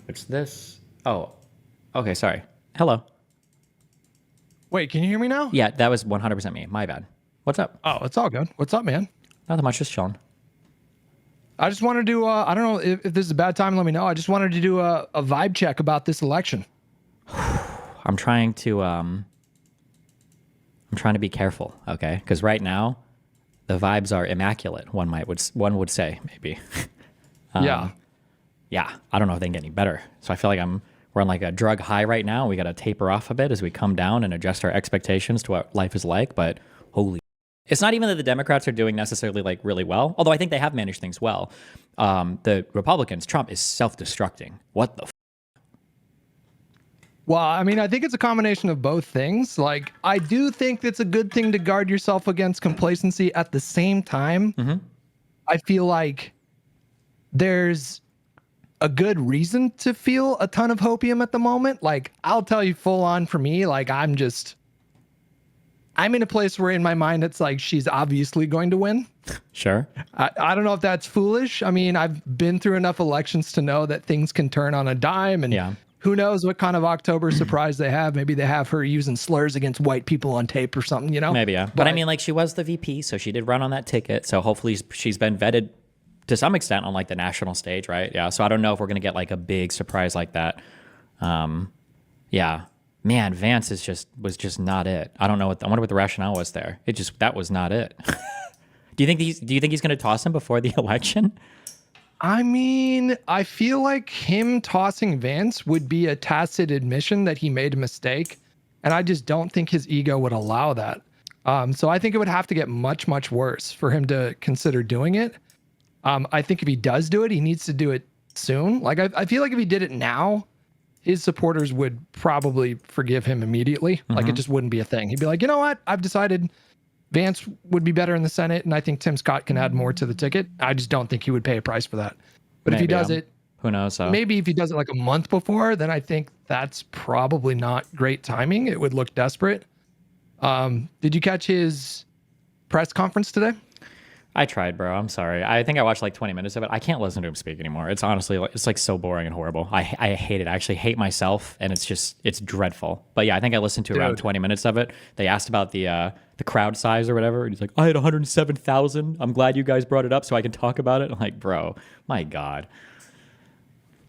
It's this. Oh, okay. Sorry. Hello. Wait, can you hear me now? Yeah, that was 100% me. My bad. What's up? Oh, it's all good. What's up, man? Nothing much. Just chilling. I just wanted to, I don't know if this is a bad time, let me know. I just wanted to do a vibe check about this election. I'm trying to be careful, okay? Because right now, the vibes are immaculate. One would say maybe. Yeah. Yeah, I don't know if they can get any better. So I feel like we're on like a drug high right now. We got to taper off a bit as we come down and adjust our expectations to what life is like. But holy, it's not even that the Democrats are doing necessarily like really well, although I think they have managed things well. The Republicans, Trump is self-destructing. What the? Well, I mean, I think it's a combination of both things. Like, I do think it's a good thing to guard yourself against complacency. At the same time, I feel like there's a good reason to feel a ton of hopium at the moment. Like, I'll tell you full on for me, like, I'm in a place where in my mind, it's like, she's obviously going to win. Sure. I don't know if that's foolish. I mean, I've been through enough elections to know that things can turn on a dime, and Yeah. who knows what kind of October surprise they have. Maybe they have her using slurs against white people on tape or something, you know? Maybe, yeah. But I mean, like, she was the VP, so she did run on that ticket. So hopefully she's been vetted to some extent on like the national stage, right? Yeah. So I don't know if we're gonna get like a big surprise like that. Yeah. Man, Vance was just not it. I don't know I wonder what the rationale was there. That was not it. Do you think he's gonna toss him before the election? I mean, I feel like him tossing Vance would be a tacit admission that he made a mistake. And I just don't think his ego would allow that. So I think it would have to get much, much worse for him to consider doing it. I think if he does do it, he needs to do it soon. Like, I feel like if he did it now, his supporters would probably forgive him immediately. Like, it just wouldn't be a thing. He'd be like, you know what? I've decided Vance would be better in the Senate, and I think Tim Scott can add more to the ticket. I just don't think he would pay a price for that. But if he does it, who knows? maybe if he does it like a month before, then I think that's probably not great timing. It would look desperate. Did you catch his press conference today? I tried, bro. I'm sorry. I think I watched like 20 minutes of it. I can't listen to him speak anymore. It's honestly it's like so boring and horrible. I hate it. I actually hate myself, and it's dreadful. But yeah, I think I listened to around 20 minutes of it. They asked about the crowd size or whatever, and he's like, "I had 107,000. I'm glad you guys brought it up so I can talk about it." I'm like, bro, my God.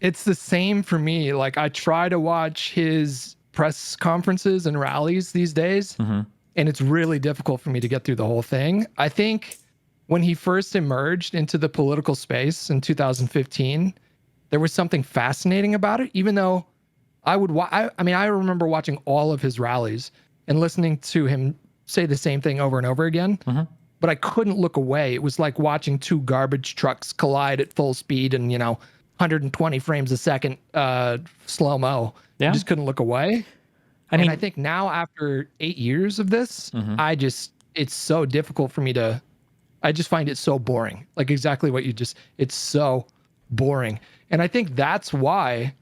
It's the same for me. Like, I try to watch his press conferences and rallies these days, and it's really difficult for me to get through the whole thing. I think when he first emerged into the political space in 2015, there was something fascinating about it, even though I remember watching all of his rallies and listening to him say the same thing over and over again, but I couldn't look away. It was like watching two garbage trucks collide at full speed and, 120 frames a second, slow-mo. Yeah. I just couldn't look away. I think now after 8 years of this, it's so difficult for me I just find it so boring. Like exactly what it's so boring. And I think that's why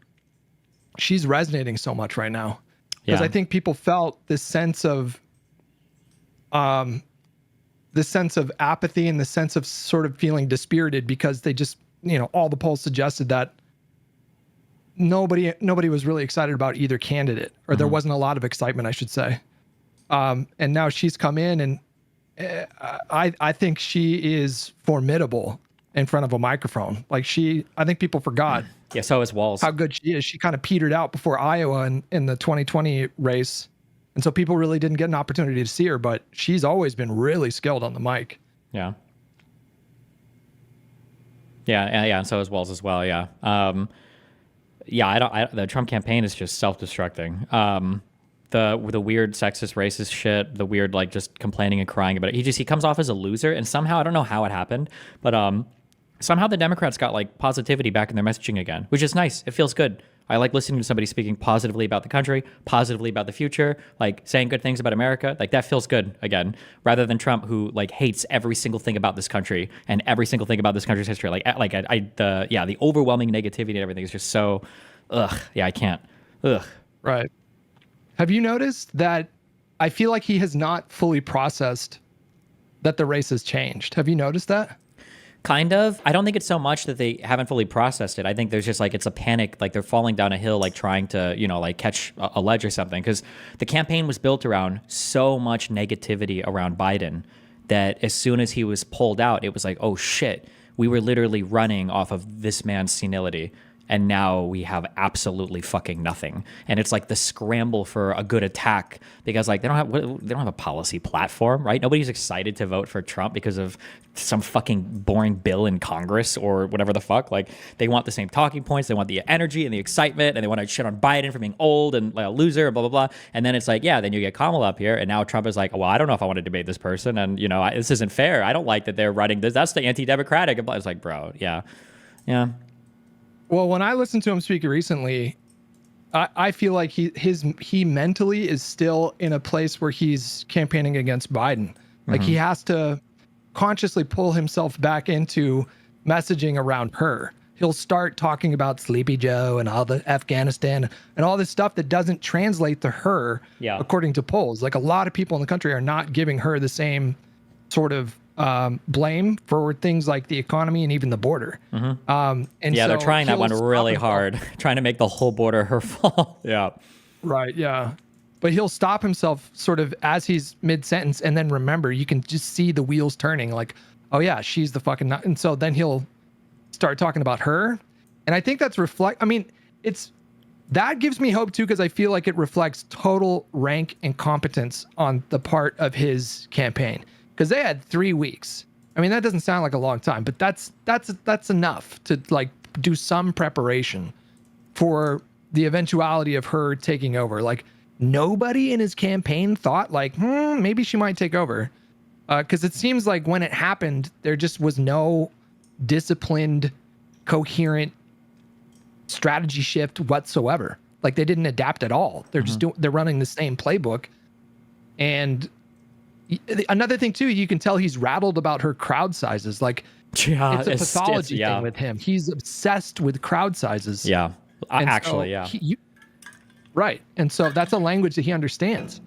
she's resonating so much right now. Because I think people felt this sense of apathy and the sense of sort of feeling dispirited because they just, all the polls suggested that nobody was really excited about either candidate, or there wasn't a lot of excitement, I should say. And now she's come in, and I think she is formidable in front of a microphone. Like I think people forgot. Yeah, so is Walz. How good she is. She kind of petered out before Iowa in the 2020 race. And so people really didn't get an opportunity to see her, but she's always been really skilled on the mic. Yeah. Yeah, and so is Walz as well, yeah. The Trump campaign is just self-destructing. The weird sexist, racist shit, the weird like just complaining and crying about it. He comes off as a loser, and somehow I don't know how it happened, but somehow the Democrats got like positivity back in their messaging again, which is nice. It feels good. I like listening to somebody speaking positively about the country, positively about the future, like saying good things about America. Like that feels good again, rather than Trump, who like hates every single thing about this country and every single thing about this country's history. The overwhelming negativity and everything is just so, I can't. Right. Have you noticed that I feel like he has not fully processed that the race has changed? Have you noticed that? Kind of. I don't think it's so much that they haven't fully processed it. I think there's just like it's a panic, like they're falling down a hill, like trying to, like catch a ledge or something. Because the campaign was built around so much negativity around Biden that as soon as he was pulled out, it was like, oh shit, we were literally running off of this man's senility. And now we have absolutely fucking nothing. And it's like the scramble for a good attack because like they don't have a policy platform, right? Nobody's excited to vote for Trump because of some fucking boring bill in Congress or whatever the fuck. Like they want the same talking points, they want the energy and the excitement, and they want to shit on Biden for being old and like a loser and blah blah blah. And then it's like, yeah, then you get Kamala up here, and now Trump is like, well, I don't know if I want to debate this person, and this isn't fair. I don't like that they're running this. That's the anti-democratic. It's like, bro, yeah. Well, when I listened to him speak recently, I feel like he mentally is still in a place where he's campaigning against Biden. Like he has to consciously pull himself back into messaging around her. He'll start talking about Sleepy Joe and all the Afghanistan and all this stuff that doesn't translate to her, according to polls. Like a lot of people in the country are not giving her the same sort of blame for things like the economy and even the border. And yeah, so they're trying that one really hard, trying to make the whole border her fault. Yeah. Right. Yeah. But he'll stop himself sort of as he's mid-sentence, and then remember, you can just see the wheels turning like, oh yeah, she's the fucking nut. And so then he'll start talking about her. And I think that's that gives me hope too, because I feel like it reflects total rank incompetence on the part of his campaign. Because they had 3 weeks. I mean, that doesn't sound like a long time, but that's enough to like do some preparation for the eventuality of her taking over. Like nobody in his campaign thought like, maybe she might take over. Because it seems like when it happened, there just was no disciplined, coherent strategy shift whatsoever. Like they didn't adapt at all. They're just they're running the same playbook. And another thing too, you can tell he's rattled about her crowd sizes. Like it's a pathology thing with him. He's obsessed with crowd sizes. Yeah, actually, right. And so that's a language that he understands.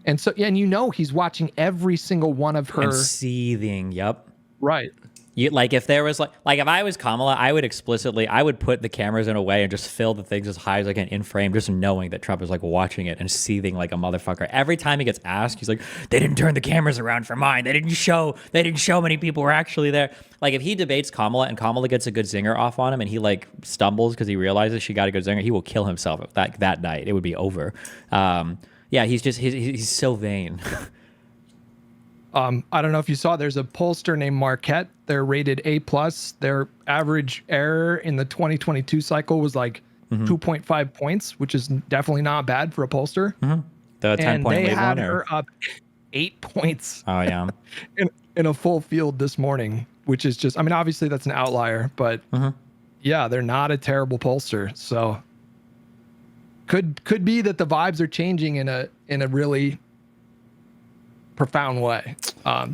And so, and he's watching every single one of her. And seething, yep. Right. Like if there was like if I was Kamala, I would put the cameras in a way and just fill the things as high as I can in frame, just knowing that Trump is like watching it and seething like a motherfucker. Every time he gets asked, he's like, they didn't turn the cameras around for mine. They didn't show many people were actually there. Like if he debates Kamala and Kamala gets a good zinger off on him and he like stumbles because he realizes she got a good zinger, he will kill himself that night. It would be over. Yeah, he's so vain. I don't know if you saw, there's a pollster named Marquette. They're rated A+. Their average error in the 2022 cycle was like 2.5 points, which is definitely not bad for a pollster. The 10-point lead they had one, her up 8 points. Oh yeah, in a full field this morning, which is just, I mean, obviously that's an outlier, but yeah, they're not a terrible pollster. So could be that the vibes are changing in a really profound way.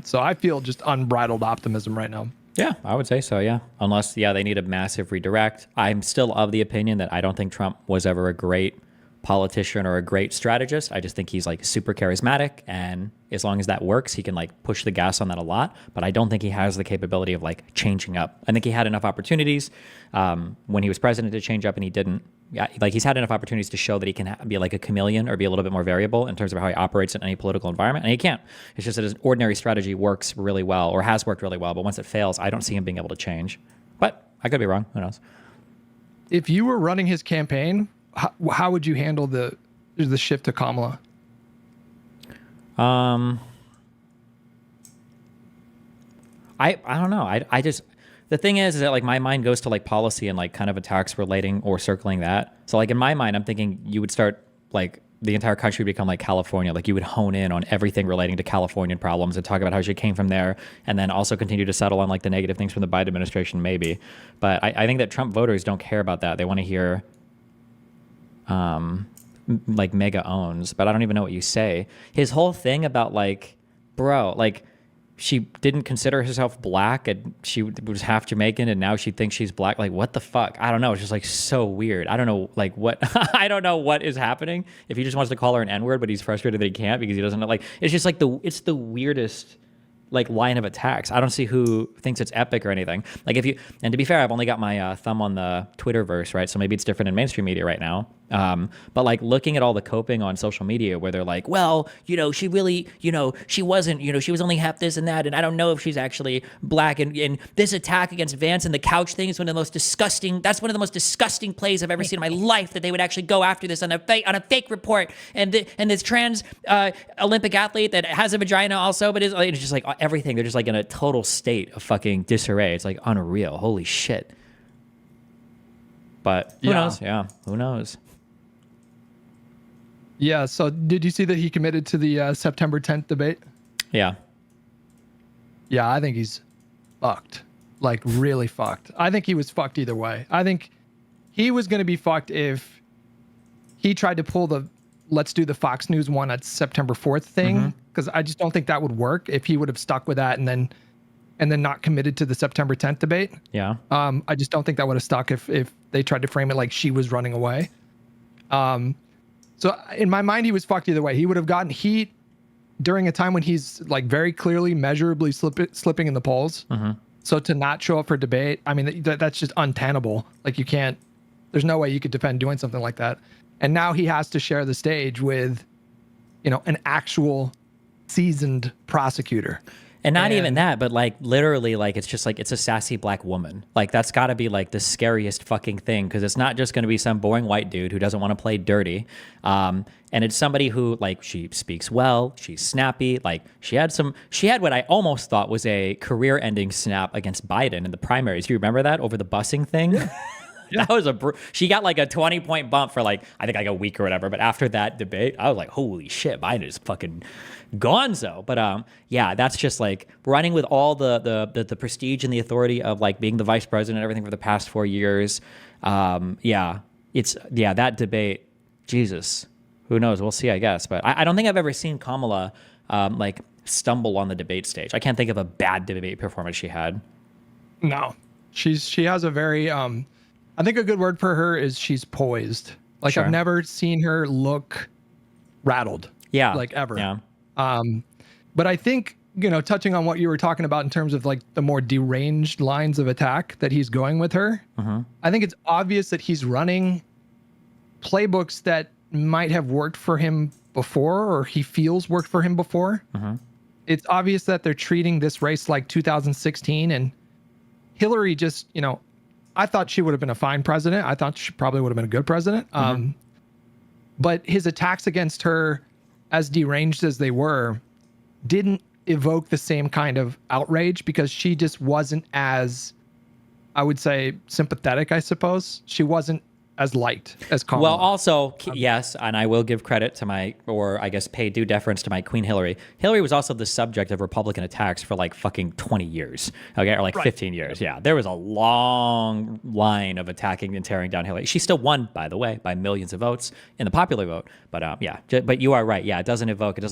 So I feel just unbridled optimism right now. Yeah, I would say so, yeah. Unless, they need a massive redirect. I'm still of the opinion that I don't think Trump was ever a great politician or a great strategist. I just think he's like super charismatic, and as long as that works, he can like push the gas on that a lot. But I don't think he has the capability of like changing up. I think he had enough opportunities when he was president to change up, and he didn't. Yeah, like he's had enough opportunities to show that he can be like a chameleon or be a little bit more variable in terms of how he operates in any political environment, and he can't. It's just that his ordinary strategy works really well, or has worked really well, but once it fails, I don't see him being able to change. But I could be wrong. Who knows? If you were running his campaign, how would you handle the shift to Kamala? I don't know. I just, the thing is that like my mind goes to like policy and like kind of attacks relating or circling that. So like in my mind, I'm thinking you would start like the entire country would become like California. Like you would hone in on everything relating to Californian problems and talk about how she came from there, and then also continue to settle on like the negative things from the Biden administration, maybe. But I think that Trump voters don't care about that. They want to hear like mega owns, but I don't even know what you say. His whole thing about like, bro, like she didn't consider herself black and she was half Jamaican and now she thinks she's black. Like, what the fuck? I don't know. It's just like so weird. I don't know like what, I don't know what is happening. If he just wants to call her an N-word, but he's frustrated that he can't because he doesn't know, like, it's just like it's the weirdest like line of attacks. I don't see who thinks it's epic or anything. Like and to be fair, I've only got my thumb on the Twitterverse, right? So maybe it's different in mainstream media right now. But like looking at all the coping on social media where they're like, well, she really, she wasn't, she was only half this and that. And I don't know if she's actually black. And this attack against Vance and the couch thing is one of the most disgusting plays I've ever seen in my life, that they would actually go after this on a fake report. And this trans Olympic athlete that has a vagina also, but it's just like everything. They're just like in a total state of fucking disarray. It's like unreal. Holy shit. But who knows? Yeah, who knows? Yeah, so did you see that he committed to the September 10th debate? Yeah. Yeah, I think he's fucked. Like, really fucked. I think he was fucked either way. I think he was going to be fucked if he tried to pull the let's do the Fox News one at September 4th thing, because I just don't think that would work if he would have stuck with that and then not committed to the September 10th debate. Yeah. I just don't think that would have stuck if they tried to frame it like she was running away. So in my mind, he was fucked either way. He would have gotten heat during a time when he's like very clearly, measurably slipping in the polls. So to not show up for debate, I mean, that's just untenable. Like there's no way you could defend doing something like that. And now he has to share the stage with, an actual seasoned prosecutor. And not even that, but like literally, like it's just like it's a sassy black woman. Like that's got to be like the scariest fucking thing, because it's not just going to be some boring white dude who doesn't want to play dirty. And it's somebody who like she speaks well, she's snappy. Like she had what I almost thought was a career-ending snap against Biden in the primaries. Do you remember that over the busing thing? Yeah. That was she got like a 20-point bump for like, I think like a week or whatever. But after that debate, I was like, holy shit, Biden is fucking gonzo. But yeah, that's just like running with all the prestige and the authority of like being the vice president and everything for the past 4 years. That debate, Jesus, who knows? We'll see, I guess. But I don't think I've ever seen Kamala like stumble on the debate stage. I can't think of a bad debate performance she had. No, she has a very I think a good word for her is she's poised. Like sure. I've never seen her look rattled. Yeah. Like ever. Yeah. But I think, touching on what you were talking about in terms of like the more deranged lines of attack that he's going with her, I think it's obvious that he's running playbooks that might have worked for him before, or he feels worked for him before. It's obvious that they're treating this race like 2016, and Hillary just, I thought she would have been a fine president. I thought she probably would have been a good president. But his attacks against her, as deranged as they were, didn't evoke the same kind of outrage, because she just wasn't as, I would say, sympathetic, I suppose. She wasn't as liked as Kamala. Well, also, yes, and I will give credit to pay due deference to my Queen Hillary. Hillary was also the subject of Republican attacks for like fucking 20 years, okay, or like 15 years. Yeah, there was a long line of attacking and tearing down Hillary. She still won, by the way, by millions of votes in the popular vote. But but you are right. Yeah, it doesn't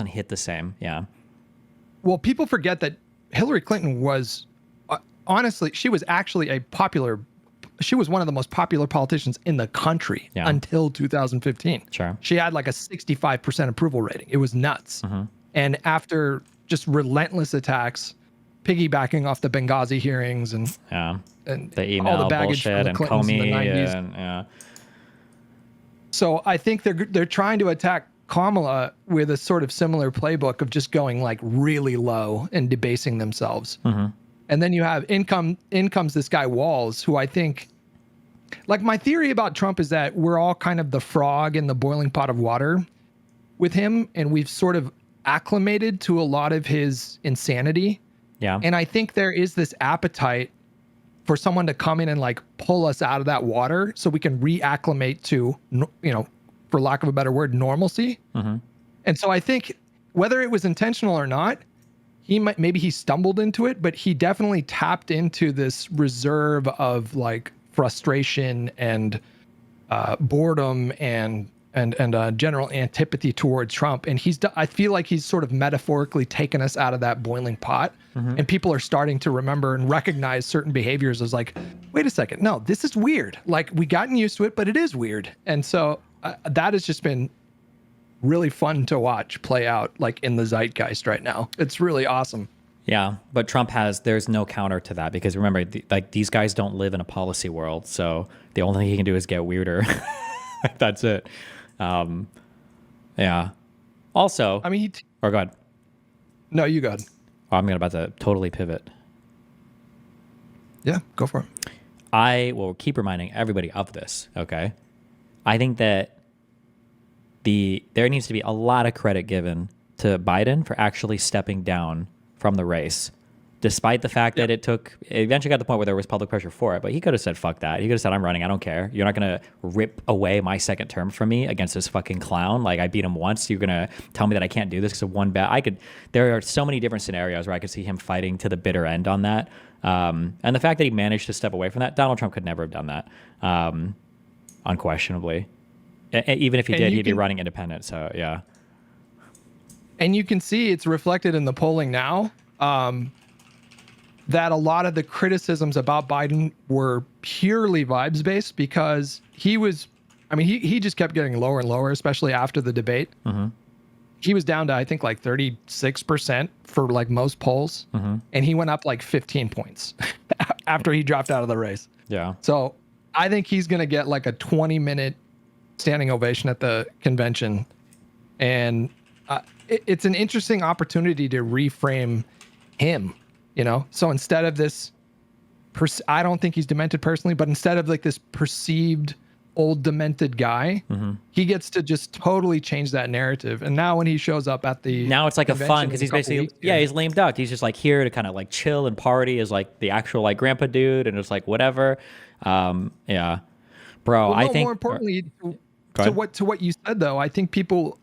hit the same. Yeah. Well, people forget that Hillary Clinton was, honestly, she was actually she was one of the most popular politicians in the country until 2015. Sure. She had like a 65% approval rating. It was nuts. And after just relentless attacks, piggybacking off the Benghazi hearings and the email all the baggage bullshit from the Clintons in the 90s. And So I think they're trying to attack Kamala with a sort of similar playbook of just going like really low and debasing themselves. And then you have in comes this guy Walz, who I think, like, my theory about Trump is that we're all kind of the frog in the boiling pot of water with him, and we've sort of acclimated to a lot of his insanity. Yeah. And I think there is this appetite for someone to come in and like pull us out of that water so we can reacclimate to, for lack of a better word, normalcy. And so I think whether it was intentional or not, maybe he stumbled into it, but he definitely tapped into this reserve of like frustration and boredom and general antipathy towards Trump. And I feel like he's sort of metaphorically taken us out of that boiling pot, and people are starting to remember and recognize certain behaviors as like, wait a second, no, this is weird. Like, we gotten used to it, but it is weird. And so that has just been really fun to watch play out like in the zeitgeist right now. It's really awesome. Yeah, but there's no counter to that because remember, like these guys don't live in a policy world, so the only thing he can do is get weirder. That's it. Um, yeah. Also, I mean, or go ahead. no, you got it. Oh, I'm about to totally pivot. Yeah, go for it. I will keep reminding everybody of this. Okay, I think that there needs to be a lot of credit given to Biden for actually stepping down from the race, despite the fact that it eventually got to the point where there was public pressure for it. But he could have said, fuck that. He could have said, I'm running. I don't care. You're not going to rip away my second term from me against this fucking clown. Like, I beat him once. You're going to tell me that I can't do this because of one bet. There are so many different scenarios where I could see him fighting to the bitter end on that. And the fact that he managed to step away from that, Donald Trump could never have done that. Unquestionably. Even if he did, he'd be running independent. So, yeah. And you can see it's reflected in the polling now that a lot of the criticisms about Biden were purely vibes based because he just kept getting lower and lower, especially after the debate. Mm-hmm. He was down to, I think, like 36% for like most polls. Mm-hmm. And he went up like 15 points after he dropped out of the race. Yeah. So I think he's going to get like a 20-minute standing ovation at the convention. And it's an interesting opportunity to reframe him, so instead of this I don't think he's demented personally, but instead of like this perceived old demented guy, he gets to just totally change that narrative. And now when he shows up at now it's like a fun because he's basically he's lame duck. He's just like here to kind of like chill and party as like the actual like grandpa dude and just like whatever. Yeah, bro. Well, I think more importantly to what you said though, I think people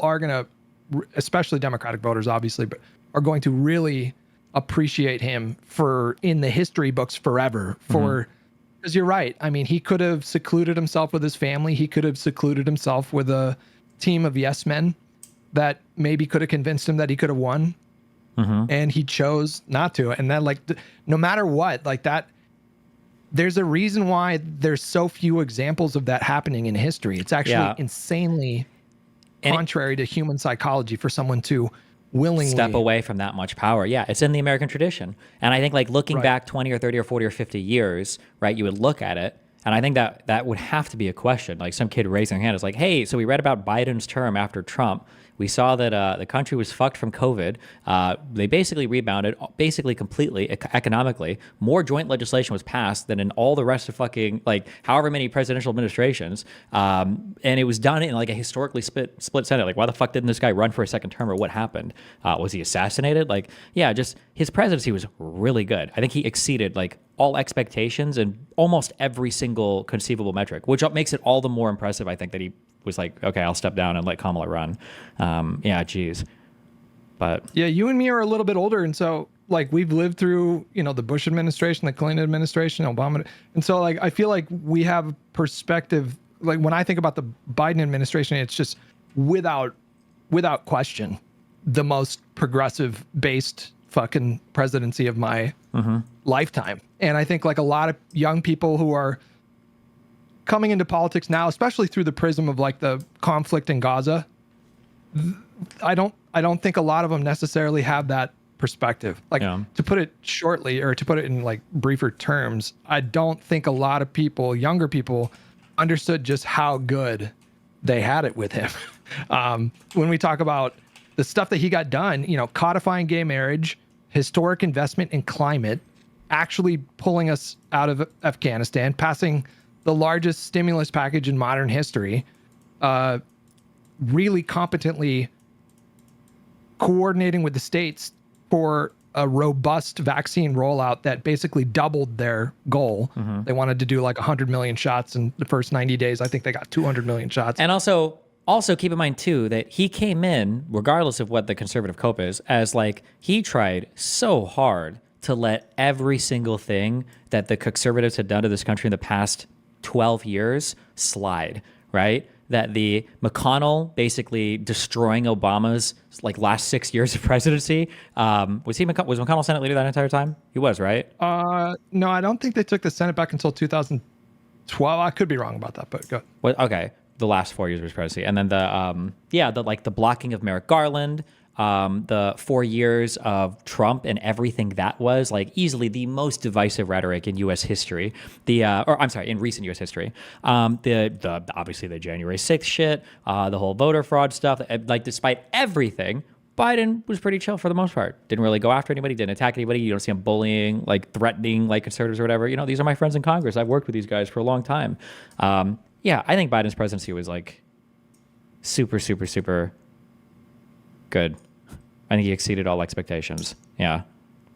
are gonna, especially Democratic voters, obviously, but are going to really appreciate him in the history books forever. Because you're right. I mean, he could have secluded himself with his family. He could have secluded himself with a team of yes men that maybe could have convinced him that he could have won. And he chose not to. And then, like, no matter what, like that, there's a reason why there's so few examples of that happening in history. It's actually insanely contrary to human psychology for someone to willingly step away from that much power. Yeah, it's in the American tradition. And I think like looking back 20 or 30 or 40 or 50 years, right, you would look at it. And I think that would have to be a question. Like some kid raising their hand is like, hey, so we read about Biden's term after Trump. We saw that the country was fucked from COVID. They basically rebounded, basically completely economically. More joint legislation was passed than in all the rest of fucking like however many presidential administrations. And it was done in like a historically split Senate. Like, why the fuck didn't this guy run for a second term or what happened? Was he assassinated? Like, yeah, just his presidency was really good. I think he exceeded like all expectations and almost every single conceivable metric, which makes it all the more impressive. I think that he was like, okay, I'll step down and let Kamala run. Yeah, geez. But yeah, you and me are a little bit older. And so like we've lived through, the Bush administration, the Clinton administration, Obama. And so like, I feel like we have perspective. Like when I think about the Biden administration, it's just without question, the most progressive based fucking presidency of my lifetime. And I think like a lot of young people who are coming into politics now, especially through the prism of like the conflict in Gaza, I don't think a lot of them necessarily have that perspective. Like to put it shortly, or to put it in like briefer terms, I don't think a lot of people, younger people, understood just how good they had it with him. When we talk about the stuff that he got done, codifying gay marriage, historic investment in climate, actually pulling us out of Afghanistan, passing the largest stimulus package in modern history, really competently coordinating with the states for a robust vaccine rollout that basically doubled their goal. They wanted to do like 100 million shots in the first 90 days. I think they got 200 million shots. And also keep in mind too that he came in, regardless of what the conservative cope is, as like he tried so hard to let every single thing that the conservatives had done to this country in the past 12 years slide, right? That the McConnell basically destroying Obama's like last 6 years of presidency. Was McConnell Senate leader that entire time? He was, right? No, I don't think they took the Senate back until 2012. I could be wrong about that, but go ahead. Okay. The last 4 years of his presidency. And then the blocking of Merrick Garland, the 4 years of Trump and everything that was like easily the most divisive rhetoric in U.S. history. In recent U.S. history. The obviously the January 6th shit, the whole voter fraud stuff. Like despite everything, Biden was pretty chill for the most part. Didn't really go after anybody, didn't attack anybody. You don't see him bullying, like threatening, like conservatives or whatever. These are my friends in Congress. I've worked with these guys for a long time. Yeah, I think Biden's presidency was like super, super, super good. I think he exceeded all expectations. Yeah.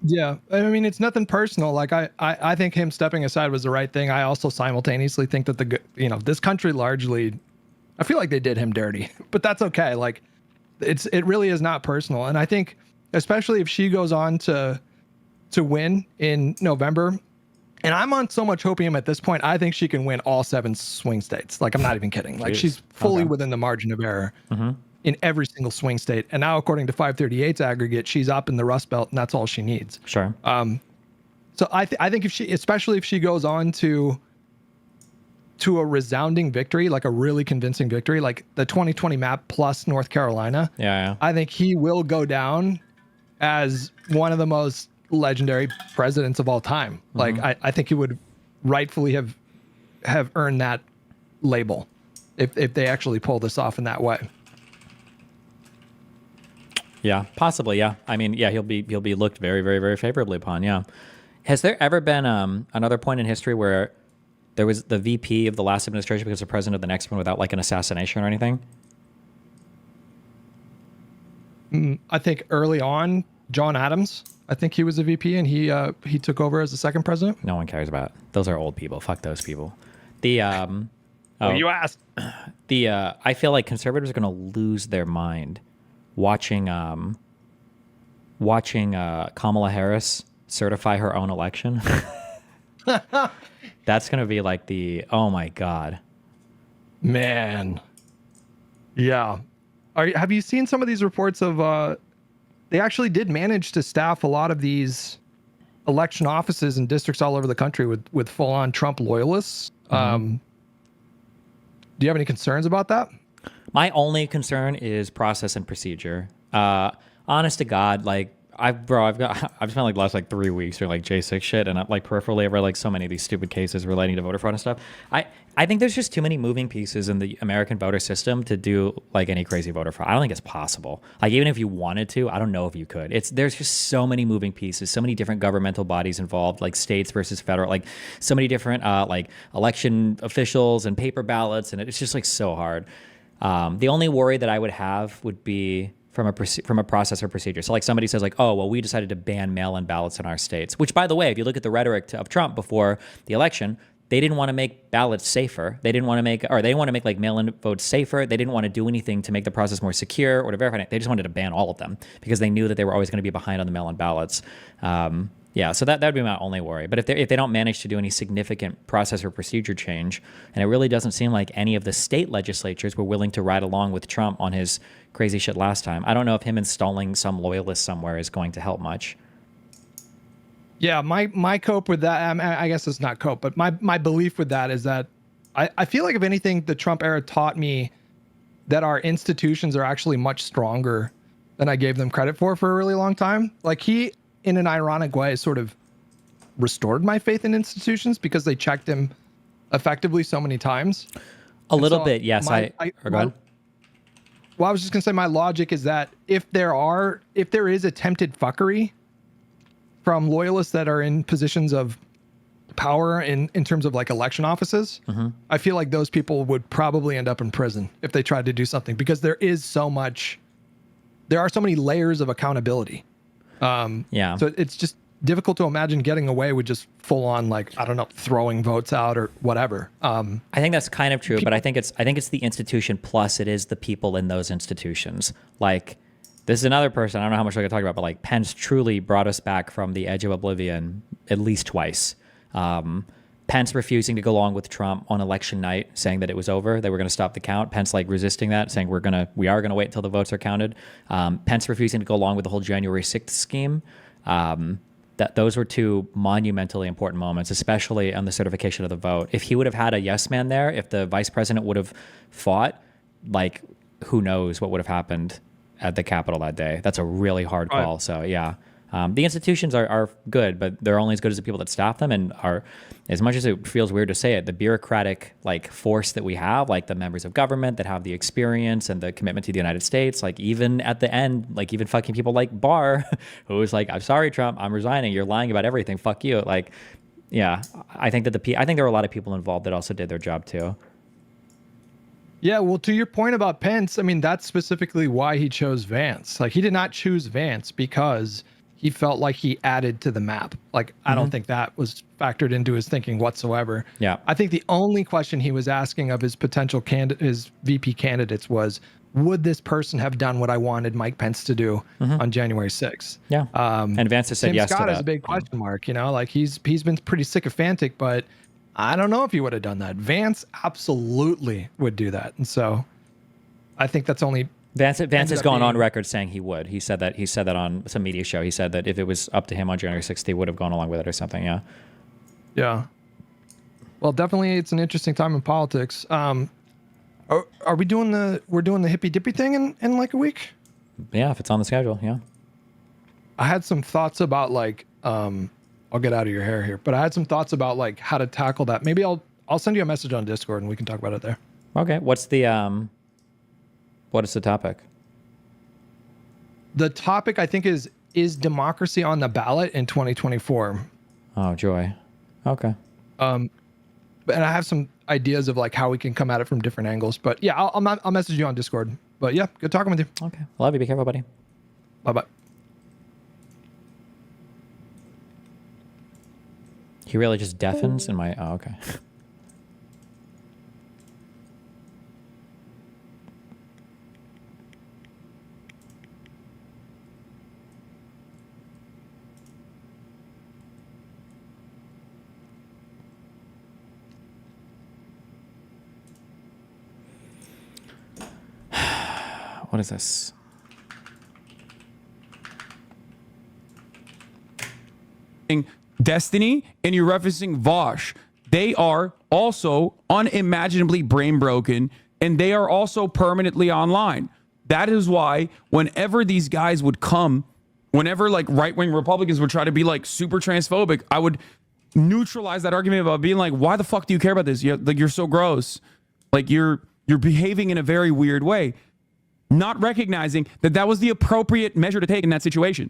Yeah. I mean, it's nothing personal. Like I think him stepping aside was the right thing. I also simultaneously think that this country largely, I feel like they did him dirty, but that's okay. Like it really is not personal. And I think especially if she goes on to win in November, and I'm on so much hopium at this point, I think she can win all 7 swing states. Like, I'm not even kidding. Like, she's fully within the margin of error in every single swing state. And now, according to 538's aggregate, she's up in the Rust Belt, and that's all she needs. Sure. So I think especially if she goes on to a resounding victory, like a really convincing victory, like the 2020 map plus North Carolina, yeah. I think he will go down as one of the most legendary presidents of all time. Like I think he would rightfully have earned that label if they actually pull this off in that way. Yeah, possibly. Yeah, I mean, yeah, he'll be looked very, very, very favorably upon. Yeah. Has there ever been another point in history where there was the VP of the last administration because the president of the next one without like an assassination or anything? I think early on, John Adams. I think he was a VP and he took over as the second president. No one cares about. Those are old people. Fuck those people. You asked. I feel like conservatives are going to lose their mind watching Kamala Harris certify her own election. That's going to be like oh my God. Man. Yeah. Have you seen some of these reports of they actually did manage to staff a lot of these election offices in districts all over the country with full-on Trump loyalists. Do you have any concerns about that? My only concern is process and procedure. Honest to God, like I've spent like the last like 3 weeks doing like J6 shit, and like peripherally I've read like so many of these stupid cases relating to voter fraud and stuff. I think there's just too many moving pieces in the American voter system to do like any crazy voter fraud. I don't think it's possible. Like even if you wanted to, I don't know if you could. There's just so many moving pieces, so many different governmental bodies involved, like states versus federal, like so many different like election officials and paper ballots, and it's just like so hard. The only worry that I would have would be from a process or procedure. So like somebody says like, oh, well, we decided to ban mail-in ballots in our states, which by the way, if you look at the rhetoric of Trump before the election, they didn't want to make ballots safer. They didn't want to make like mail-in votes safer. They didn't want to do anything to make the process more secure or to verify it. They just wanted to ban all of them because they knew that they were always going to be behind on the mail-in ballots. Yeah, so that would be my only worry. But if they don't manage to do any significant process or procedure change, and it really doesn't seem like any of the state legislatures were willing to ride along with Trump on his crazy shit last time, I don't know if him installing some loyalist somewhere is going to help much. Yeah, my cope with that, I guess it's not cope, but my belief with that is that I feel like if anything, the Trump era taught me that our institutions are actually much stronger than I gave them credit for a really long time. Like he, in an ironic way, sort of restored my faith in institutions because they checked him effectively so many times. A little bit, yes. Go ahead. Well, I was just gonna say my logic is that if there is attempted fuckery from loyalists that are in positions of power in terms of like election offices, I feel like those people would probably end up in prison if they tried to do something because there are so many layers of accountability. Yeah. So it's just difficult to imagine getting away with just full on, like, I don't know, throwing votes out or whatever. I think that's kind of true, but I think it's the institution plus it is the people in those institutions. Like, this is another person, I don't know how much I could talk about, but like Pence truly brought us back from the edge of oblivion at least twice. Pence refusing to go along with Trump on election night, saying that it was over, they were going to stop the count. Pence like resisting that, saying we are gonna wait until the votes are counted. Pence refusing to go along with the whole January 6th scheme. Those were two monumentally important moments, especially on the certification of the vote. If he would have had a yes man there, if the vice president would have fought, like who knows what would have happened at the Capitol that day. That's a really hard call. So yeah, the institutions are good, but they're only as good as the people that staff them, and are, as much as it feels weird to say it, the bureaucratic like force that we have, like the members of government that have the experience and the commitment to the United States, like even at the end, like even fucking people like Barr, who was like, I'm sorry, Trump, I'm resigning. You're lying about everything. Fuck you. Like, yeah, I think that I think there were a lot of people involved that also did their job too. Yeah, well, to your point about Pence, I mean, that's specifically why he chose Vance. Like, he did not choose Vance because he felt like he added to the map. Like, I don't think that was factored into his thinking whatsoever. Yeah. I think the only question he was asking of his potential his VP candidates was, would this person have done what I wanted Mike Pence to do on January 6th? Yeah. And Vance has said Tim yes Scott to that. is a big question mark, you know, like he's been pretty sycophantic, but I don't know if he would have done that. Vance absolutely would do that. And so I think that's only Vance has gone on record saying he would. He said that on some media show. He said that if it was up to him on January 6th, he would have gone along with it or something. Yeah. Yeah. Well, definitely it's an interesting time in politics. Are we doing we're doing the hippy dippy thing in like a week? Yeah, if it's on the schedule, yeah. I had some thoughts about like I'll get out of your hair here, but I had some thoughts about like how to tackle that. Maybe I'll send you a message on Discord and we can talk about it there. Okay. What is the topic? The topic I think is democracy on the ballot in 2024? Oh, joy. Okay. And I have some ideas of like how we can come at it from different angles, but yeah, I'll message you on Discord. But yeah, good talking with you. Okay. Love you. Be careful, buddy. Bye-bye. He really just deafens in my... Oh, okay. What is this? Destiny, and you're referencing Vosh. They are also unimaginably brain broken, and they are also permanently online. That is why whenever these guys would come, whenever like right-wing Republicans would try to be like super transphobic, I would neutralize that argument about being like, why the fuck do you care about this? You're so gross. Like you're behaving in a very weird way, not recognizing that that was the appropriate measure to take in that situation.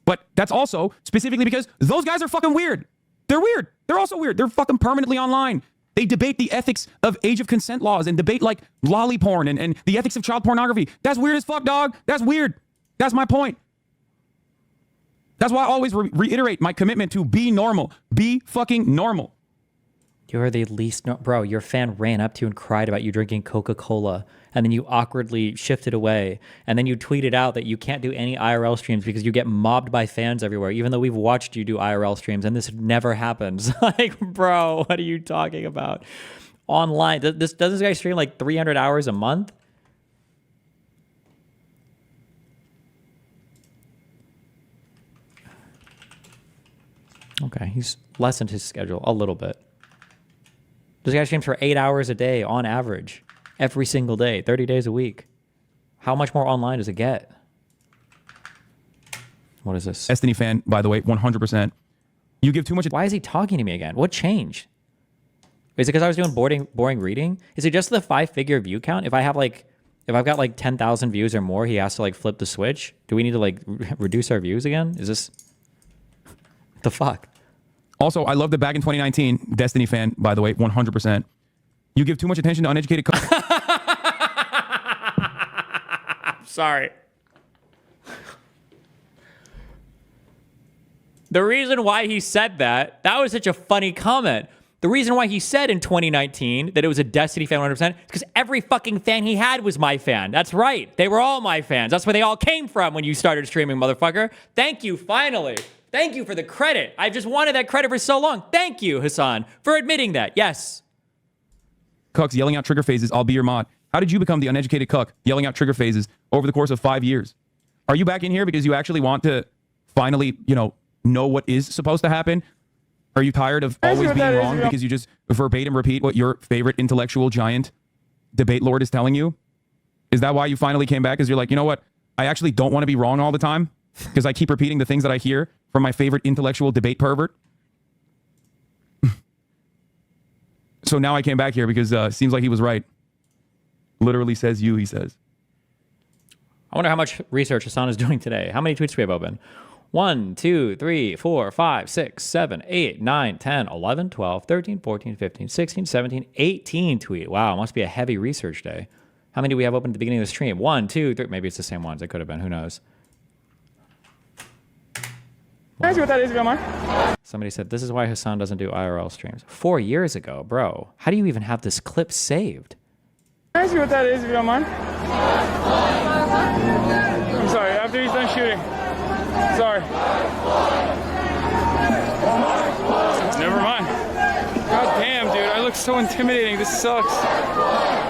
But that's also specifically because those guys are fucking weird. They're weird. They're also weird. They're fucking permanently online. They debate the ethics of age of consent laws and debate like lolly porn and the ethics of child pornography. That's weird as fuck, dog. That's weird. That's my point. That's why I always reiterate my commitment to be normal. Be fucking normal. You're the least... Bro, your fan ran up to you and cried about you drinking Coca-Cola, and then you awkwardly shifted away, and then you tweeted out that you can't do any IRL streams because you get mobbed by fans everywhere, even though we've watched you do IRL streams, and this never happens. Like, bro, what are you talking about? Online. Does this guy stream like 300 hours a month? Okay, he's lessened his schedule a little bit. This guy streams for 8 hours a day on average, every single day, 30 days a week. How much more online does it get? What is this? Destiny fan, by the way, 100%. You give too much... Why is he talking to me again? What changed? Is it because I was doing boring reading? Is it just the 5-figure view count? If I've got like 10,000 views or more, he has to like flip the switch? Do we need to like reduce our views again? Is this... What the fuck? Also, I love that back in 2019, Destiny fan, by the way, 100%. You give too much attention to uneducated... Sorry. The reason why he said that was such a funny comment. The reason why he said in 2019 that it was a Destiny fan 100% is because every fucking fan he had was my fan. That's right. They were all my fans. That's where they all came from when you started streaming, motherfucker. Thank you, finally. Thank you for the credit. I've just wanted that credit for so long. Thank you, Hasan, for admitting that. Yes. Cucks yelling out trigger phases, I'll be your mod. How did you become the uneducated cuck yelling out trigger phases over the course of 5 years? Are you back in here because you actually want to finally, know what is supposed to happen? Are you tired of always being wrong because you just verbatim repeat what your favorite intellectual giant debate lord is telling you? Is that why you finally came back? Because you're like, you know what? I actually don't want to be wrong all the time because I keep repeating the things that I hear from my favorite intellectual debate pervert. So now I came back here because it seems like he was right. Literally says you, he says. I wonder how much research Hasan is doing today. How many tweets do we have open? 1, 2, 3, 4, 5, 6, 7, 8, 9, 10, 11, 12, 13, 14, 15, 16, 17, 18 tweet. Wow, it must be a heavy research day. How many do we have open at the beginning of the stream? 1, 2, 3. Maybe it's the same ones. It could have been. Who knows? Can I ask you what that is, if you don't mind? Somebody said, this is why Hasan doesn't do IRL streams. 4 years ago, bro. How do you even have this clip saved? Can I ask you what that is, if you don't mind? I'm sorry, after he's done shooting. Sorry. Never mind. God damn, dude, I look so intimidating. This sucks.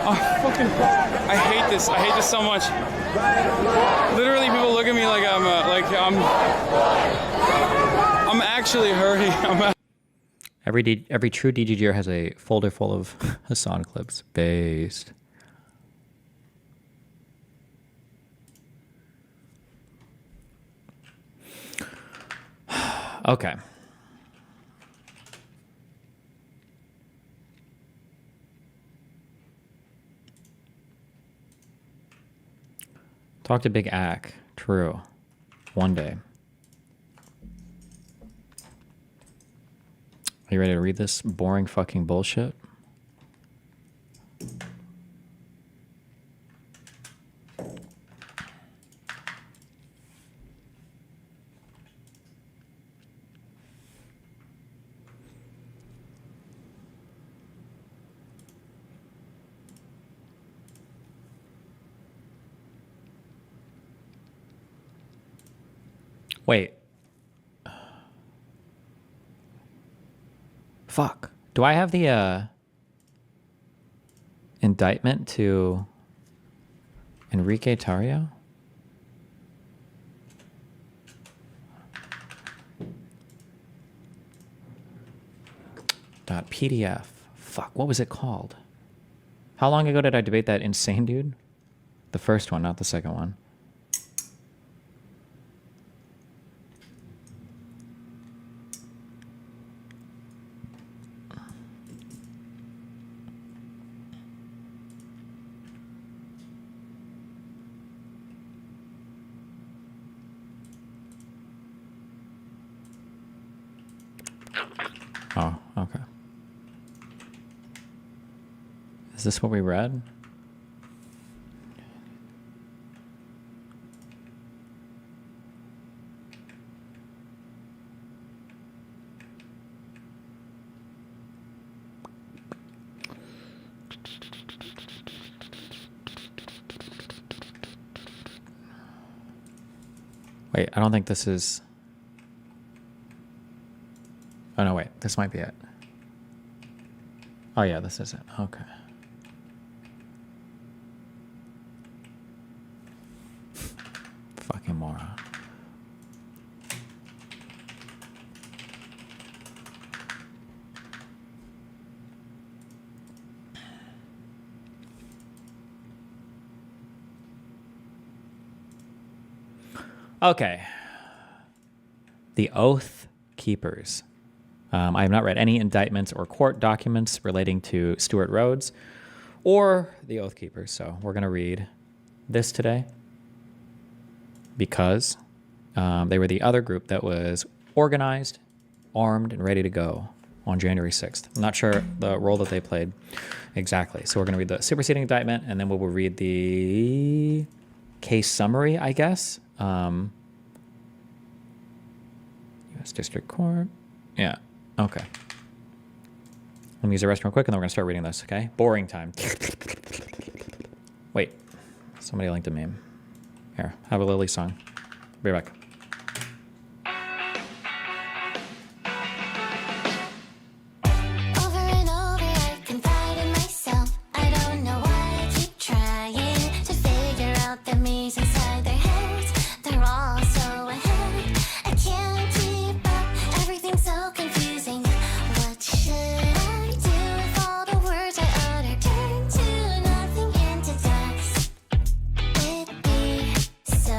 Oh, fucking, I hate this. I hate this so much. Literally, people look at me like I'm actually hurting. Every true DGGer has a folder full of Hasan clips. Based. Okay. Talk to Big Ack. True. One day. Are you ready to read this boring fucking bullshit? Wait. Fuck. Do I have the indictment to Enrique Tarrio? .pdf. Fuck, what was it called? How long ago did I debate that insane dude? The first one, not the second one. Oh, okay. Is this what we read? Wait, I don't think this is... Oh, no, wait. This might be it. Oh, yeah, this is it. Okay. Fucking moron. Okay. The oathkeepers. I have not read any indictments or court documents relating to Stuart Rhodes or the oathkeepers, so we're going to read this today because they were the other group that was organized, armed, and ready to go on January 6th. I'm not sure the role that they played exactly, so we're going to read the superseding indictment, and then we will read the case summary, I guess. U.S. District Court. Yeah. Okay. Let me use the restroom real quick, and then we're going to start reading this, okay? Boring time. Wait. Somebody linked a meme. Here, have a Lily song. Be right back. So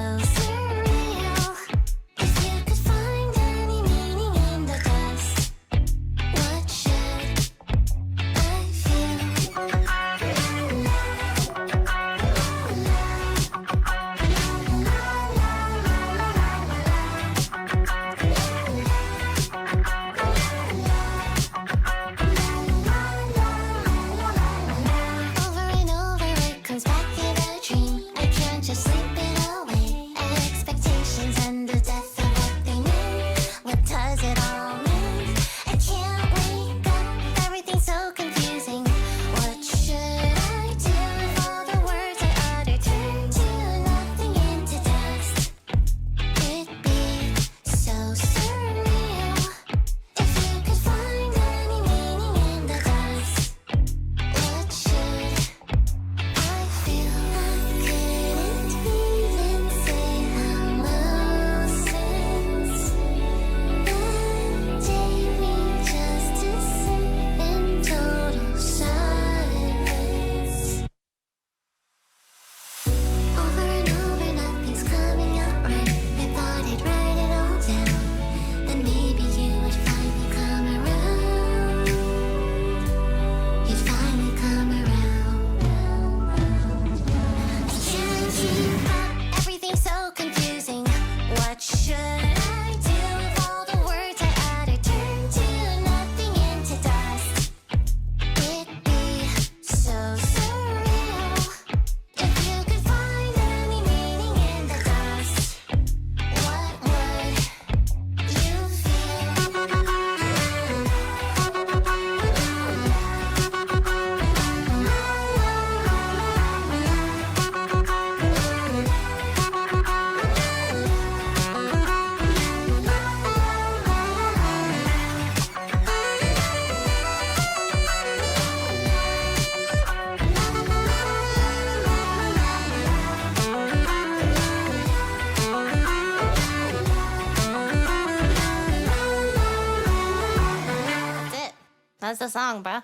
That's the song, bro.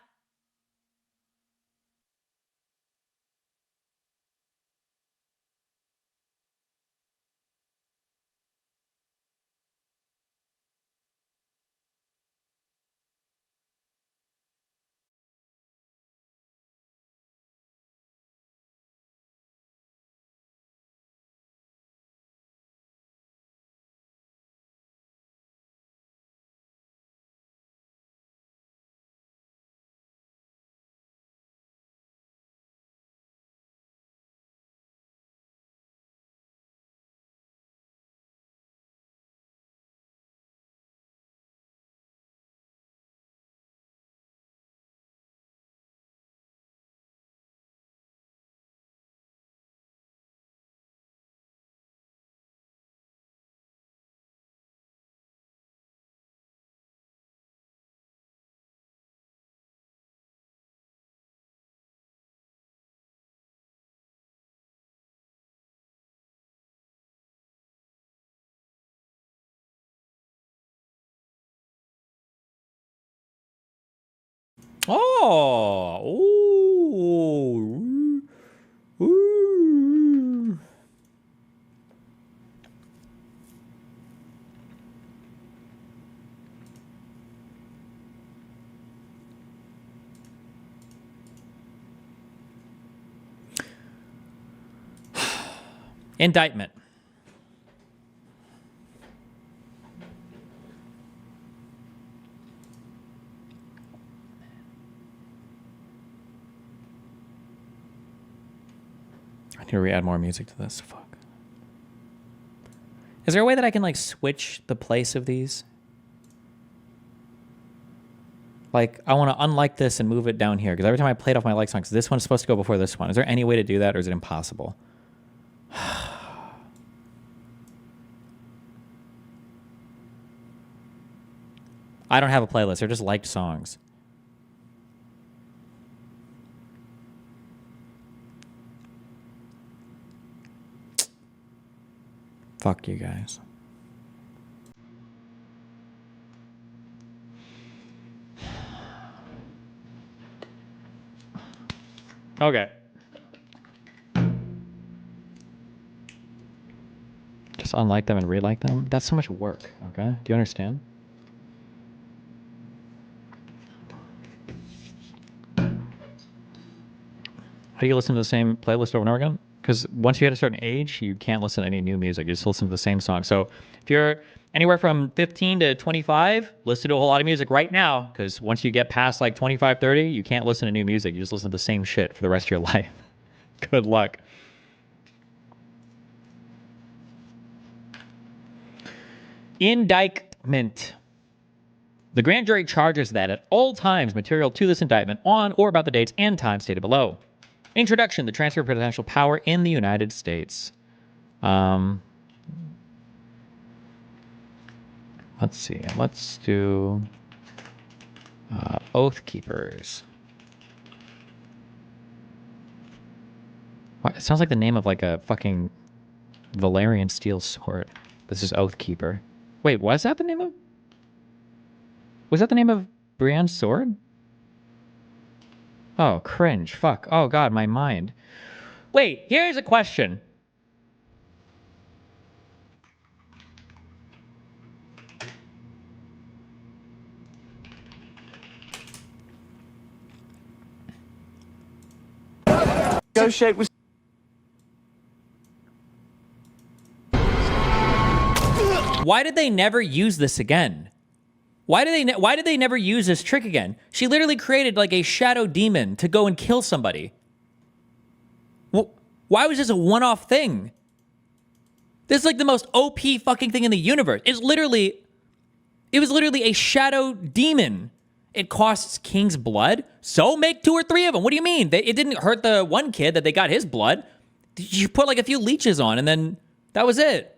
Oh, ooh, ooh. Indictment. I need to re-add more music to this. Fuck. Is there a way that I can like switch the place of these? Like, I want to unlike this and move it down here because every time I play it off my like songs, this one's supposed to go before this one. Is there any way to do that, or is it impossible? I don't have a playlist. They're just liked songs. Fuck you guys. Okay. Just unlike them and re-like them? That's so much work, okay? Do you understand? How do you listen to the same playlist over and over again? Because once you hit a certain age, you can't listen to any new music. You just listen to the same song. So if you're anywhere from 15 to 25, listen to a whole lot of music right now. Because once you get past like 25, 30, you can't listen to new music. You just listen to the same shit for the rest of your life. Good luck. Indictment. The grand jury charges that at all times material to this indictment on or about the dates and times stated below. Introduction, the transfer of presidential power in the United States. Let's see. Let's do oathkeepers. What? It sounds like the name of like a fucking Valerian steel sword. This is Oathkeeper. Wait, was that the name of? Was that the name of Brienne's sword? Oh, cringe. Fuck. Oh, God, my mind. Wait, here's a question. Negotiate with. Why did they never use this again? Why did they never use this trick again? She literally created like a shadow demon to go and kill somebody. Why was this a one-off thing? This is like the most OP fucking thing in the universe. It was literally a shadow demon. It costs king's blood, so make 2 or 3 of them. What do you mean? It didn't hurt the one kid that they got his blood. You put like a few leeches on, and then that was it.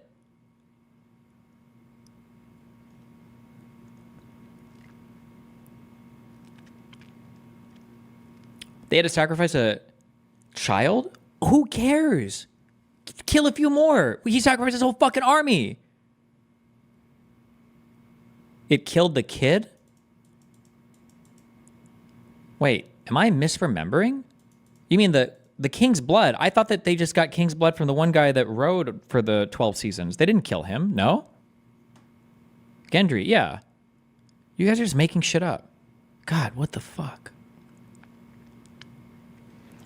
They had to sacrifice a child? Who cares? Kill a few more. He sacrificed his whole fucking army. It killed the kid? Wait, am I misremembering? You mean the king's blood? I thought that they just got king's blood from the one guy that rode for the 12 seasons. They didn't kill him, no? Gendry, yeah. You guys are just making shit up. God, what the fuck?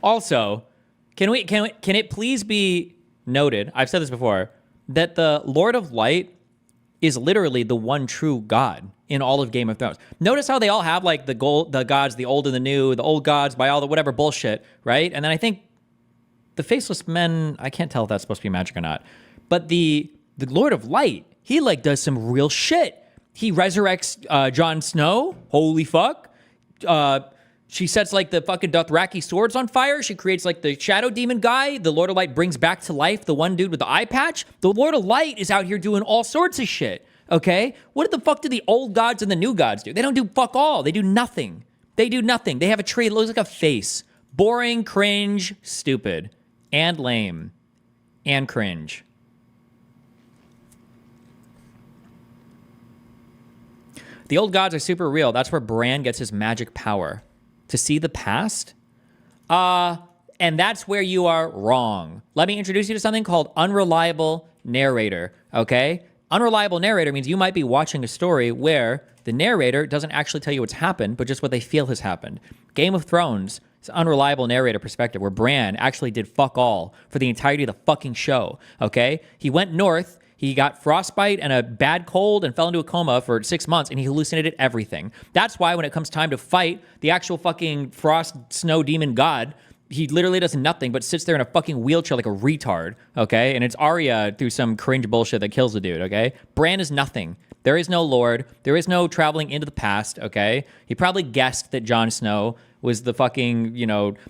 Also, can it please be noted, I've said this before, that the Lord of Light is literally the one true God in all of Game of Thrones. Notice how they all have like the gods, the old and the new, the old gods by all the whatever bullshit, right? And then I think the faceless men, I can't tell if that's supposed to be magic or not, but the Lord of Light, he like does some real shit. He resurrects Jon Snow. Holy fuck. She sets like the fucking Dothraki swords on fire. She creates like the shadow demon guy. The Lord of Light brings back to life the one dude with the eye patch. The Lord of Light is out here doing all sorts of shit. Okay? What the fuck do the old gods and the new gods do? They don't do fuck all. They do nothing. They do nothing. They have a tree that looks like a face. Boring, cringe, stupid, and lame, and cringe. The old gods are super real. That's where Bran gets his magic power. To see the past? And that's where you are wrong. Let me introduce you to something called unreliable narrator, okay? Unreliable narrator means you might be watching a story where the narrator doesn't actually tell you what's happened, but just what they feel has happened. Game of Thrones is unreliable narrator perspective where Bran actually did fuck all for the entirety of the fucking show, okay? He went north. He got frostbite and a bad cold and fell into a coma for 6 months, and he hallucinated everything. That's why when it comes time to fight the actual fucking frost snow demon god, he literally does nothing but sits there in a fucking wheelchair like a retard, okay? And it's Arya through some cringe bullshit that kills the dude, okay? Bran is nothing. There is no lord. There is no traveling into the past, okay? He probably guessed that Jon Snow was the fucking,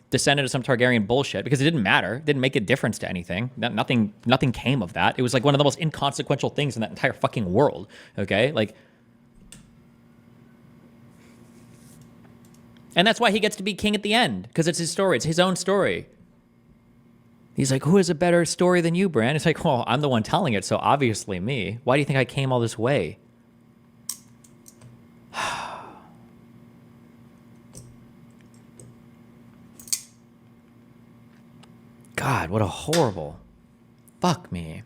descendant of some Targaryen bullshit because it didn't matter. It didn't make a difference to anything. Nothing came of that. It was like one of the most inconsequential things in that entire fucking world, okay? Like, and that's why he gets to be king at the end because it's his story. It's his own story. He's like, who has a better story than you, Bran? It's like, well, I'm the one telling it, so obviously me. Why do you think I came all this way? God, what a horrible... Fuck me.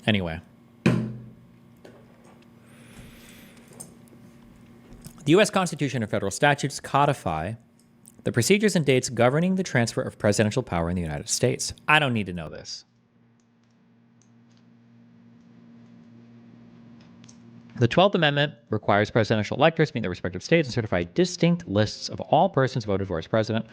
Anyway. The U.S. Constitution and federal statutes codify the procedures and dates governing the transfer of presidential power in the United States. I don't need to know this. The 12th Amendment requires presidential electors meet their respective states and certify distinct lists of all persons voted for as president,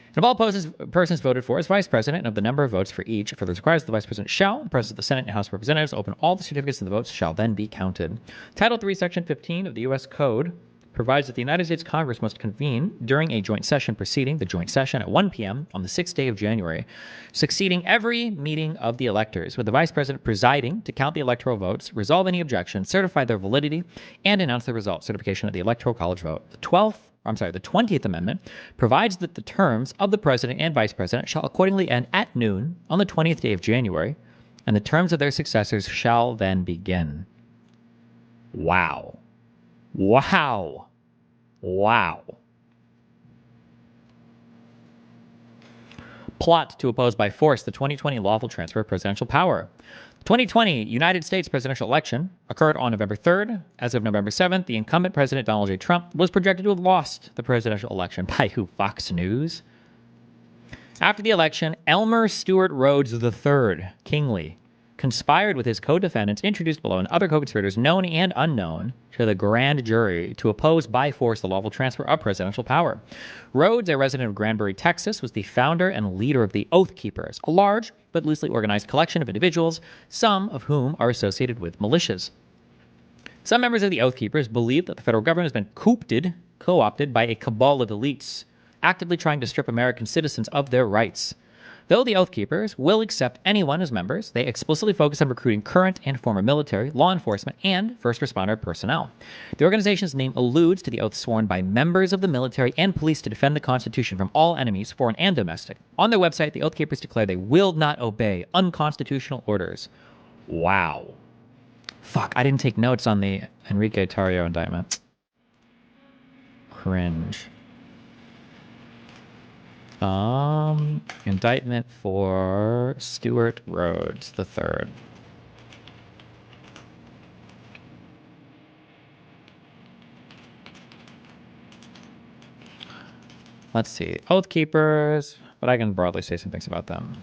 and of all persons voted for as vice president, and of the number of votes for each. Further requires the vice president shall, the president of the Senate and House of Representatives, open all the certificates and the votes shall then be counted. Title III, Section 15 of the U.S. Code provides that the United States Congress must convene during a joint session preceding the joint session at 1 p.m. on the 6th day of January, succeeding every meeting of the electors, with the vice president presiding to count the electoral votes, resolve any objections, certify their validity, and announce the result. Certification of the Electoral College vote. The 20th Amendment provides that the terms of the president and vice president shall accordingly end at noon on the 20th day of January, and the terms of their successors shall then begin. Wow. Wow. Wow. Plot to oppose by force the 2020 lawful transfer of presidential power. The 2020 United States presidential election occurred on November 3rd. As of November 7th, the incumbent President Donald J. Trump was projected to have lost the presidential election by who? Fox News? After the election, Elmer Stewart Rhodes III, Kingly, conspired with his co-defendants introduced below and other co-conspirators known and unknown to the grand jury to oppose by force the lawful transfer of presidential power. Rhodes, a resident of Granbury, Texas, was the founder and leader of the Oathkeepers, a large but loosely organized collection of individuals, some of whom are associated with militias. Some members of the Oathkeepers believe that the federal government has been co-opted by a cabal of elites, actively trying to strip American citizens of their rights. Though the Oathkeepers will accept anyone as members, they explicitly focus on recruiting current and former military, law enforcement, and first responder personnel. The organization's name alludes to the oath sworn by members of the military and police to defend the Constitution from all enemies, foreign and domestic. On their website, the Oathkeepers declare they will not obey unconstitutional orders. Wow. Fuck, I didn't take notes on the Enrique Tarrio indictment. Cringe. Indictment for Stewart Rhodes III. Let's see. Oathkeepers, but I can broadly say some things about them.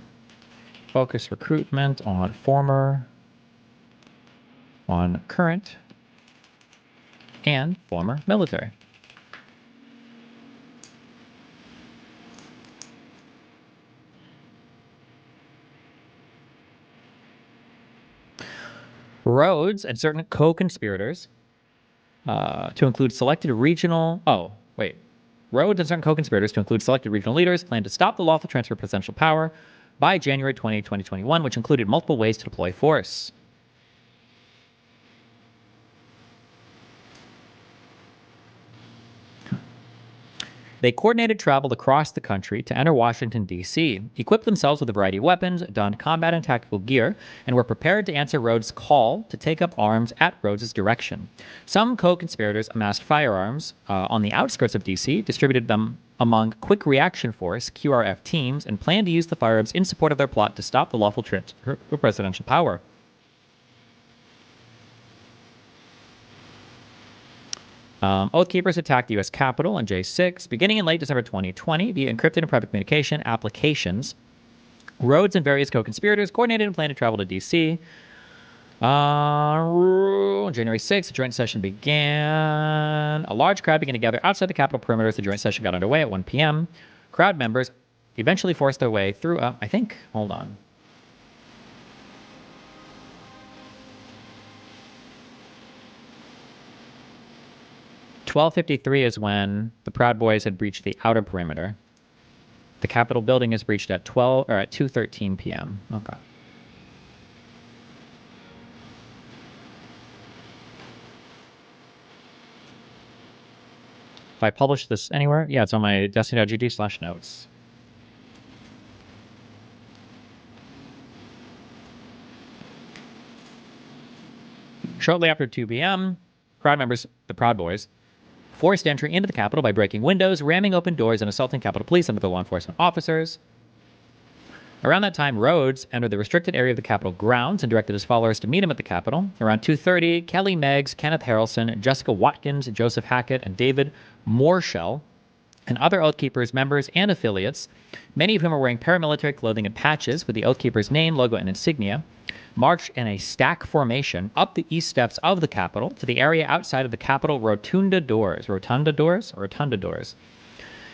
Focus recruitment on former, on current, and former military. Rhodes and certain co-conspirators, to include selected regional... Oh, wait. Rhodes and certain co-conspirators, to include selected regional leaders, plan to stop the lawful transfer of presidential power by January 20, 2021, which included multiple ways to deploy force. They coordinated travel across the country to enter Washington, D.C., equipped themselves with a variety of weapons, donned combat and tactical gear, and were prepared to answer Rhodes' call to take up arms at Rhodes' direction. Some co-conspirators amassed firearms on the outskirts of D.C., distributed them among Quick Reaction Force, QRF teams, and planned to use the firearms in support of their plot to stop the lawful transfer of presidential power. Oathkeepers attacked the U.S. Capitol on J6, beginning in late December 2020 via encrypted and private communication applications. Rhodes and various co-conspirators coordinated and planned to travel to D.C. On January 6th, a joint session began. A large crowd began to gather outside the Capitol perimeter as the joint session got underway at 1 p.m. Crowd members eventually forced their way through, hold on. 12:53 is when the Proud Boys had breached the outer perimeter. The Capitol building is breached at 2:13 p.m. Okay. If I publish this anywhere, yeah, it's on my destiny.gg/notes. Shortly after 2 p.m., crowd members, the Proud Boys, forced entry into the Capitol by breaking windows, ramming open doors, and assaulting Capitol Police and other law enforcement officers. Around that time, Rhodes entered the restricted area of the Capitol grounds and directed his followers to meet him at the Capitol. Around 2:30, Kelly Meggs, Kenneth Harrelson, Jessica Watkins, Joseph Hackett, and David Morshell, and other Oathkeepers members and affiliates, many of whom are wearing paramilitary clothing and patches with the Oathkeepers name, logo, and insignia, marched in a stack formation up the east steps of the Capitol to the area outside of the Capitol Rotunda doors. Rotunda doors?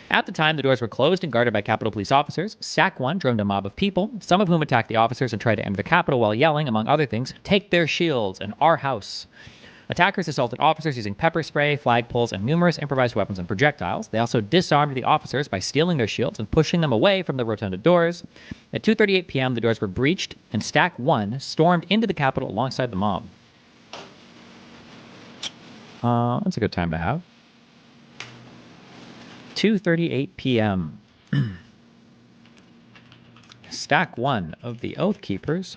At the time, the doors were closed and guarded by Capitol Police officers. SAC 1 droned a mob of people, some of whom attacked the officers and tried to enter the Capitol while yelling, among other things, "Take their shields and our house." Attackers assaulted officers using pepper spray, flagpoles, and numerous improvised weapons and projectiles. They also disarmed the officers by stealing their shields and pushing them away from the rotunda doors. At 2:38 p.m., the doors were breached, and Stack 1 stormed into the Capitol alongside the mob. That's a good time to have. 2:38 p.m. Stack 1 of the Oathkeepers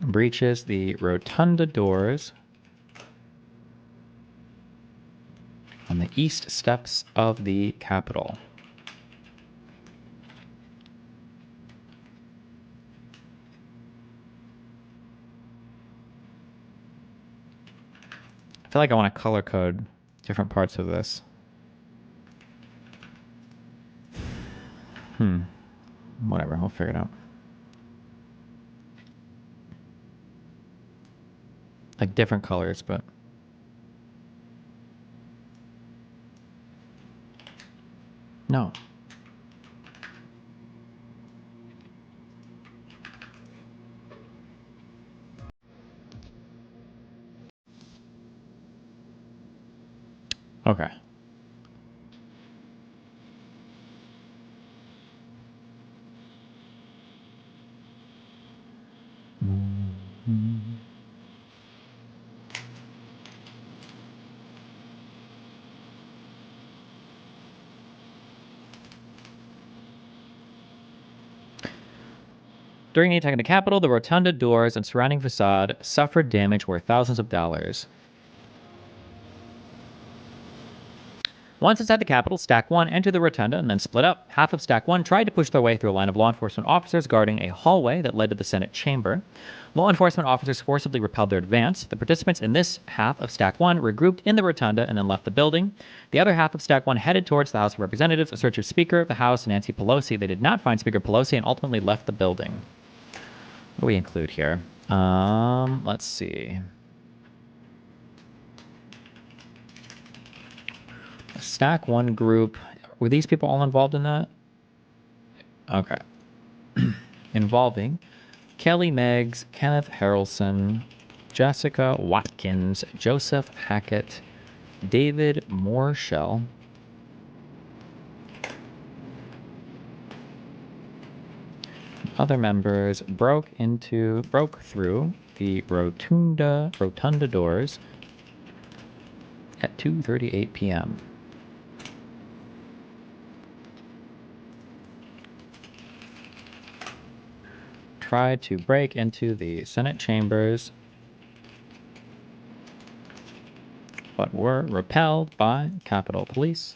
breaches the rotunda doors on the east steps of the Capitol. I feel like I want to color code different parts of this. Whatever, we'll figure it out. Like different colors, but no. Okay. During the attack on the Capitol, the rotunda doors and surrounding facade suffered damage worth thousands of dollars. Once inside the Capitol, Stack 1 entered the rotunda and then split up. Half of Stack 1 tried to push their way through a line of law enforcement officers guarding a hallway that led to the Senate chamber. Law enforcement officers forcibly repelled their advance. The participants in this half of Stack 1 regrouped in the rotunda and then left the building. The other half of Stack 1 headed towards the House of Representatives in search of Speaker of the House, Nancy Pelosi. They did not find Speaker Pelosi and ultimately left the building. What do we include here? Let's see. Stack 1 group. Were these people all involved in that? Okay. Involving Kelly Meggs, Kenneth Harrelson, Jessica Watkins, Joseph Hackett, David Morshell, other members broke through the rotunda doors at 2:38 p.m. Tried to break into the Senate chambers, but were repelled by Capitol Police.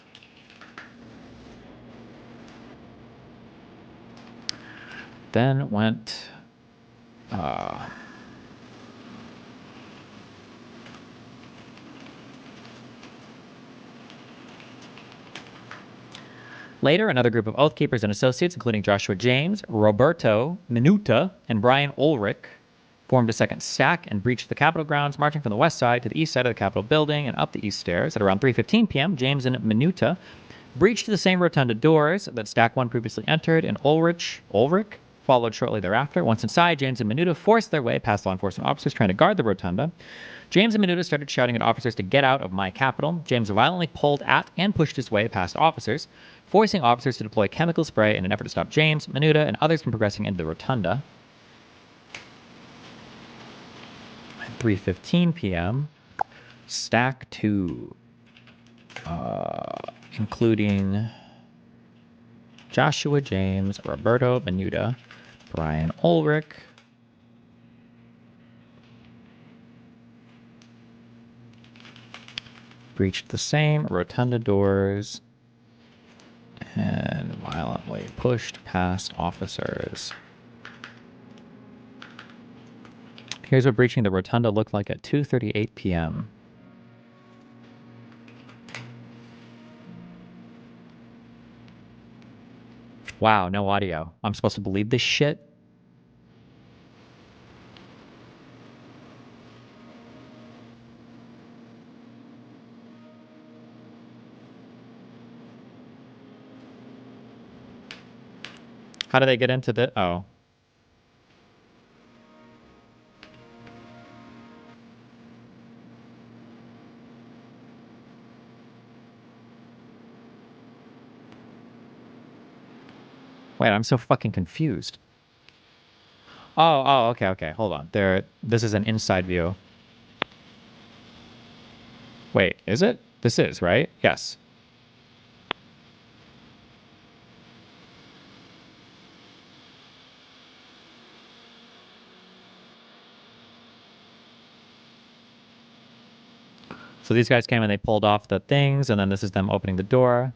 Then went later, another group of oathkeepers and associates, including Joshua James, Roberto Minuta, and Brian Ulrich, formed a second stack and breached the Capitol grounds, marching from the west side to the east side of the Capitol building and up the east stairs. At around 3:15 p.m., James and Minuta breached the same rotunda doors that Stack 1 previously entered, and Ulrich followed shortly thereafter. Once inside, James and Minuta forced their way past law enforcement officers trying to guard the rotunda. James and Minuta started shouting at officers to get out of my Capitol. James violently pulled at and pushed his way past officers, forcing officers to deploy chemical spray in an effort to stop James, Minuta, and others from progressing into the rotunda. At 3:15 p.m., Stack 2, including Joshua James, Roberto Minuta, Brian Ulrich, breached the same rotunda doors and violently pushed past officers. Here's what breaching the rotunda looked like at 2:38 p.m. Wow, no audio. I'm supposed to believe this shit? How do they get into the... Oh. Wait, I'm so fucking confused. Okay. Hold on. This is an inside view. Wait, is it? This is, right? Yes. So these guys came and they pulled off the things, and then this is them opening the door.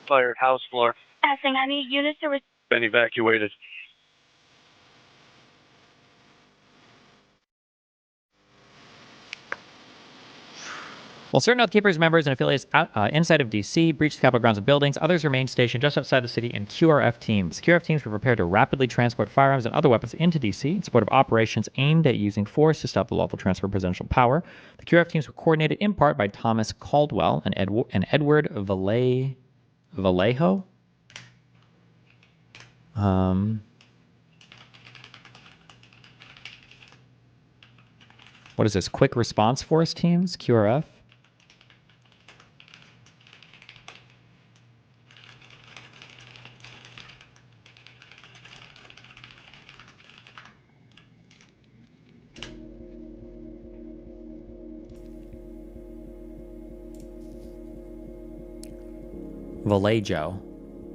Fired house floor. Passing, I need units to Been evacuated. While certain Oathkeepers members and affiliates inside of DC breached the Capitol grounds and buildings, others remained stationed just outside the city in QRF teams. QRF teams were prepared to rapidly transport firearms and other weapons into DC in support of operations aimed at using force to stop the lawful transfer of presidential power. The QRF teams were coordinated in part by Thomas Caldwell and Edward Vallejo. What is this? Quick Response Force teams, QRF? Vallejo.